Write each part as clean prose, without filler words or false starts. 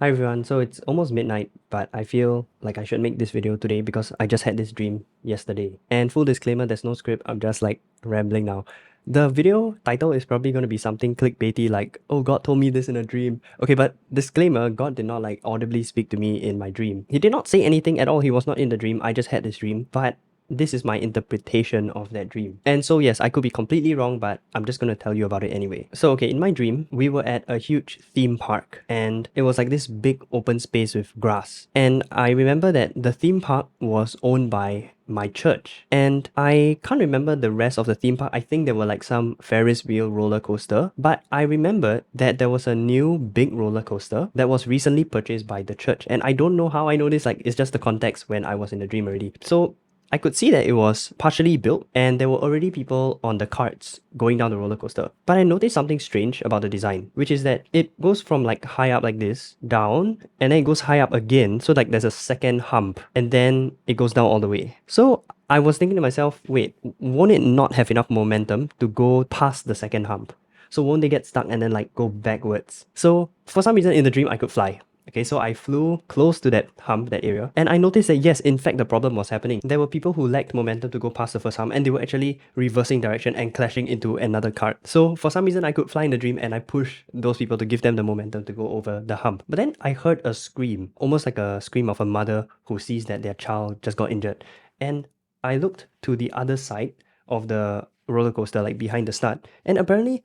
Hi everyone, so it's almost midnight, but I feel like I should make this video today because I just had this dream yesterday. And full disclaimer, there's no script, I'm just like rambling now. The video title is probably going to be something clickbaity like, oh, God told me this in a dream. Okay, but disclaimer, God did not like audibly speak to me in my dream. He did not say anything at all, he was not in the dream, I just had this dream. But this is my interpretation of that dream. And so yes, I could be completely wrong, but I'm just gonna tell you about it anyway. So okay, in my dream, we were at a huge theme park and it was like this big open space with grass. And I remember that the theme park was owned by my church. And I can't remember the rest of the theme park. I think there were like some Ferris wheel roller coaster, but I remember that there was a new big roller coaster that was recently purchased by the church. And I don't know how I know this, like it's just the context when I was in the dream already. So I could see that it was partially built and there were already people on the carts going down the roller coaster. But I noticed something strange about the design, which is that it goes from like high up like this, down, and then it goes high up again. So like there's a second hump and then it goes down all the way. So I was thinking to myself, wait, won't it not have enough momentum to go past the second hump? So won't they get stuck and then like go backwards? So for some reason in the dream I could fly. Okay, so I flew close to that hump, that area, and I noticed that yes, in fact, the problem was happening. There were people who lacked momentum to go past the first hump, and they were actually reversing direction and clashing into another cart. So for some reason, I could fly in the dream, and I pushed those people to give them the momentum to go over the hump. But then I heard a scream, almost like a scream of a mother who sees that their child just got injured. And I looked to the other side of the roller coaster, like behind the start, and apparently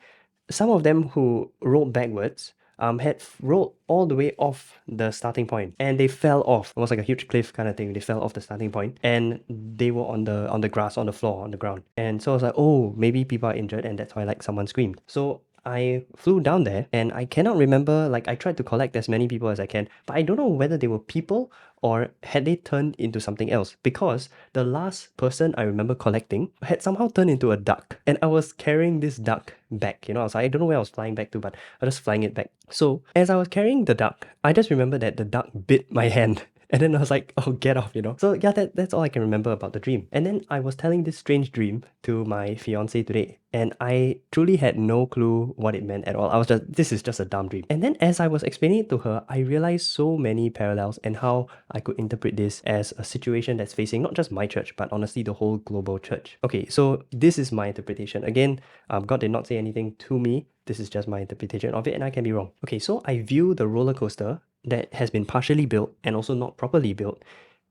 some of them who rolled backwards had rolled all the way off the starting point and they fell off. It was like a huge cliff kind of thing. They fell off the starting point and they were on the grass, on the floor, on the ground. And so I was like, oh, maybe people are injured and that's why like someone screamed. So I flew down there and I cannot remember, like I tried to collect as many people as I can, but I don't know whether they were people or had they turned into something else because the last person I remember collecting had somehow turned into a duck and I was carrying this duck back. I was like, I don't know where I was flying back to, but I was just flying it back. So as I was carrying the duck, I just remember that the duck bit my hand. And then I was like, oh, get off. So yeah, that's all I can remember about the dream. And then I was telling this strange dream to my fiance today. And I truly had no clue what it meant at all. I was just, this is just a dumb dream. And then as I was explaining it to her, I realized so many parallels and how I could interpret this as a situation that's facing not just my church, but honestly the whole global church. Okay, so this is my interpretation. Again, God did not say anything to me. This is just my interpretation of it, and I can be wrong. Okay, so I view the roller coaster that has been partially built and also not properly built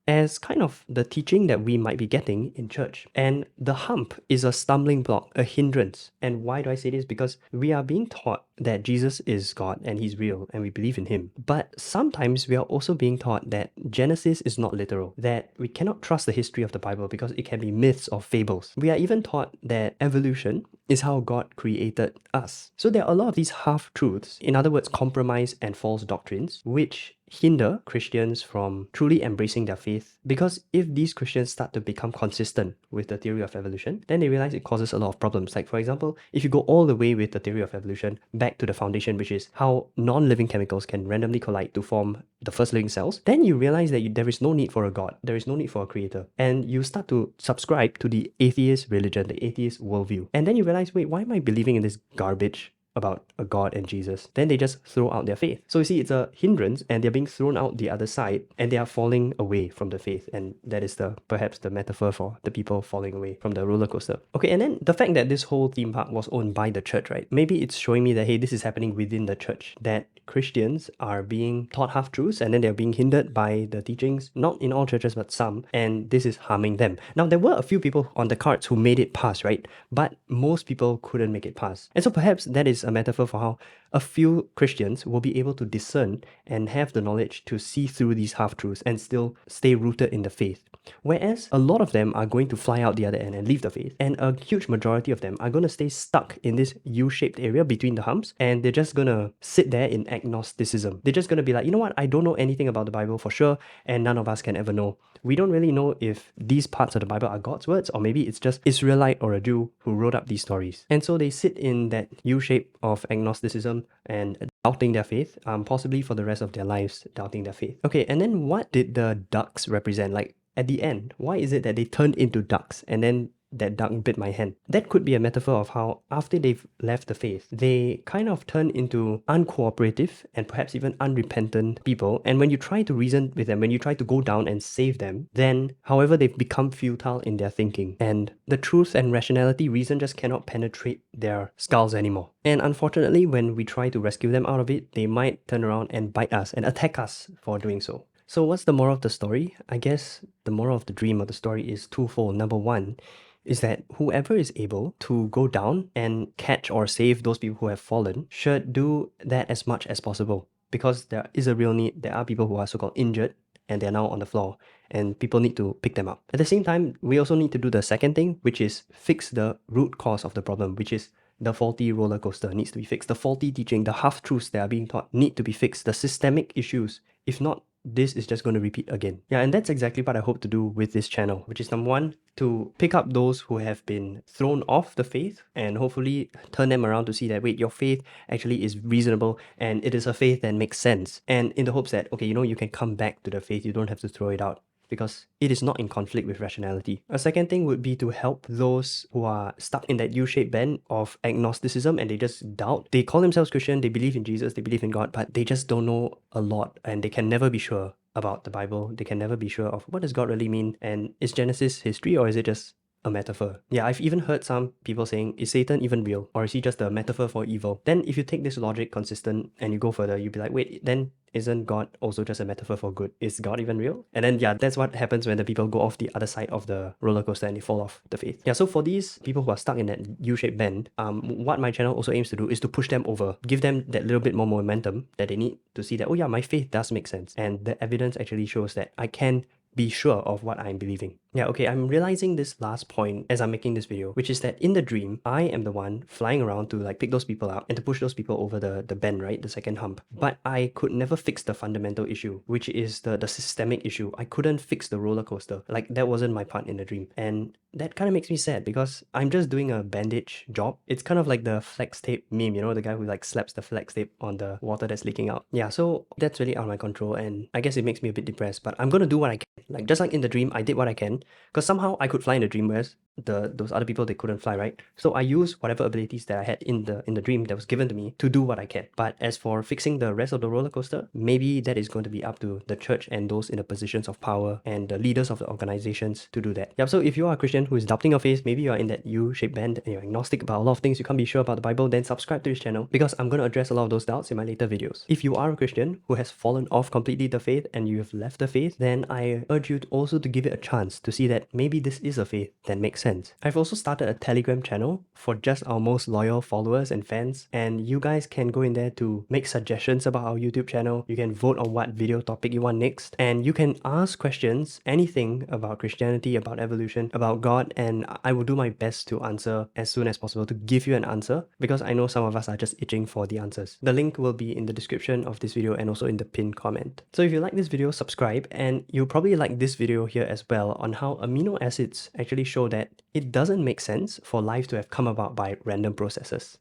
as kind of the teaching that we might be getting in church. And the hump is a stumbling block, a hindrance. And why do I say this? Because we are being taught that Jesus is God and he's real and we believe in him. But sometimes we are also being taught that Genesis is not literal, that we cannot trust the history of the Bible because it can be myths or fables. We are even taught that evolution is how God created us. So there are a lot of these half-truths, in other words, compromise and false doctrines, which hinder Christians from truly embracing their faith. Because if these Christians start to become consistent with the theory of evolution, then they realize it causes a lot of problems. Like for example, if you go all the way with the theory of evolution back to the foundation, which is how non-living chemicals can randomly collide to form the first living cells, then you realize that there is no need for a God, there is no need for a creator. And you start to subscribe to the atheist religion, the atheist worldview. And then you realize, wait, why am I believing in this garbage about a God and Jesus? Then they just throw out their faith. So you see, it's a hindrance and they're being thrown out the other side and they are falling away from the faith. And that is perhaps the metaphor for the people falling away from the roller coaster. Okay, and then the fact that this whole theme park was owned by the church, right? Maybe it's showing me that, hey, this is happening within the church, that Christians are being taught half-truths and then they're being hindered by the teachings, not in all churches, but some, and this is harming them. Now, there were a few people on the carts who made it past, right? But most people couldn't make it past. And so perhaps that is a metaphor for how a few Christians will be able to discern and have the knowledge to see through these half-truths and still stay rooted in the faith. Whereas a lot of them are going to fly out the other end and leave the faith, and a huge majority of them are going to stay stuck in this U-shaped area between the humps, and they're just going to sit there in agnosticism. They're just going to be like, you know what, I don't know anything about the Bible for sure, and none of us can ever know. We don't really know if these parts of the Bible are God's words, or maybe it's just Israelite or a Jew who wrote up these stories. And so they sit in that U-shape of agnosticism and doubting their faith, possibly for the rest of their lives, doubting their faith. Okay, and then what did the ducks represent? Like, at the end, why is it that they turned into ducks and then that duck bit my hand. That could be a metaphor of how after they've left the faith, they kind of turn into uncooperative and perhaps even unrepentant people. And when you try to reason with them, when you try to go down and save them, then however they've become futile in their thinking. And the truth and rationality, reason just cannot penetrate their skulls anymore. And unfortunately, when we try to rescue them out of it, they might turn around and bite us and attack us for doing so. So what's the moral of the story? I guess the moral of the dream or the story is twofold. Number one is that whoever is able to go down and catch or save those people who have fallen should do that as much as possible, because there is a real need. There are people who are so-called injured and they're now on the floor and people need to pick them up. At the same time, we also need to do the second thing, which is fix the root cause of the problem, which is the faulty roller coaster needs to be fixed. The faulty teaching, the half-truths that are being taught need to be fixed. The systemic issues. If not, this is just going to repeat again. Yeah, and that's exactly what I hope to do with this channel, which is number one, to pick up those who have been thrown off the faith and hopefully turn them around to see that, wait, your faith actually is reasonable and it is a faith that makes sense. And in the hopes that, okay, you can come back to the faith, you don't have to throw it out, because it is not in conflict with rationality. A second thing would be to help those who are stuck in that U-shaped bend of agnosticism and they just doubt. They call themselves Christian, they believe in Jesus, they believe in God, but they just don't know a lot and they can never be sure about the Bible. They can never be sure of what does God really mean, and is Genesis history or is it just a metaphor? Yeah, I've even heard some people saying, is Satan even real? Or is he just a metaphor for evil? Then if you take this logic consistent and you go further, you'll be like, wait, then isn't God also just a metaphor for good? Is God even real? And then yeah, that's what happens when the people go off the other side of the roller coaster and they fall off the faith. Yeah, so for these people who are stuck in that U-shaped bend, what my channel also aims to do is to push them over, give them that little bit more momentum that they need to see that, oh yeah, my faith does make sense. And the evidence actually shows that I can be sure of what I'm believing. Yeah, okay, I'm realizing this last point as I'm making this video, which is that in the dream, I am the one flying around to like pick those people up and to push those people over the bend, right? The second hump. But I could never fix the fundamental issue, which is the systemic issue. I couldn't fix the roller coaster. Like, that wasn't my part in the dream. And that kind of makes me sad because I'm just doing a bandage job. It's kind of like the flex tape meme, the guy who like slaps the flex tape on the water that's leaking out. Yeah, so that's really out of my control and I guess it makes me a bit depressed, but I'm gonna do what I can. Like, just like in the dream, I did what I can because somehow I could fly in the dream, whereas those other people, they couldn't fly, right? So I used whatever abilities that I had in the dream that was given to me to do what I can. But as for fixing the rest of the roller coaster, maybe that is going to be up to the church and those in the positions of power and the leaders of the organizations to do that. Yep, so if you are a Christian who is doubting your faith, maybe you are in that U-shaped bend and you're agnostic about a lot of things, you can't be sure about the Bible, then subscribe to this channel because I'm going to address a lot of those doubts in my later videos. If you are a Christian who has fallen off completely the faith and you have left the faith, then I urge you also to give it a chance to see that maybe this is a faith that makes sense. I've also started a Telegram channel for just our most loyal followers and fans, and you guys can go in there to make suggestions about our YouTube channel. You can vote on what video topic you want next, and you can ask questions, anything about Christianity, about evolution, about God, and I will do my best to answer as soon as possible, to give you an answer, because I know some of us are just itching for the answers. The link will be in the description of this video and also in the pinned comment. So if you like this video, subscribe, and you'll probably like this video here as well on how amino acids actually show that it doesn't make sense for life to have come about by random processes.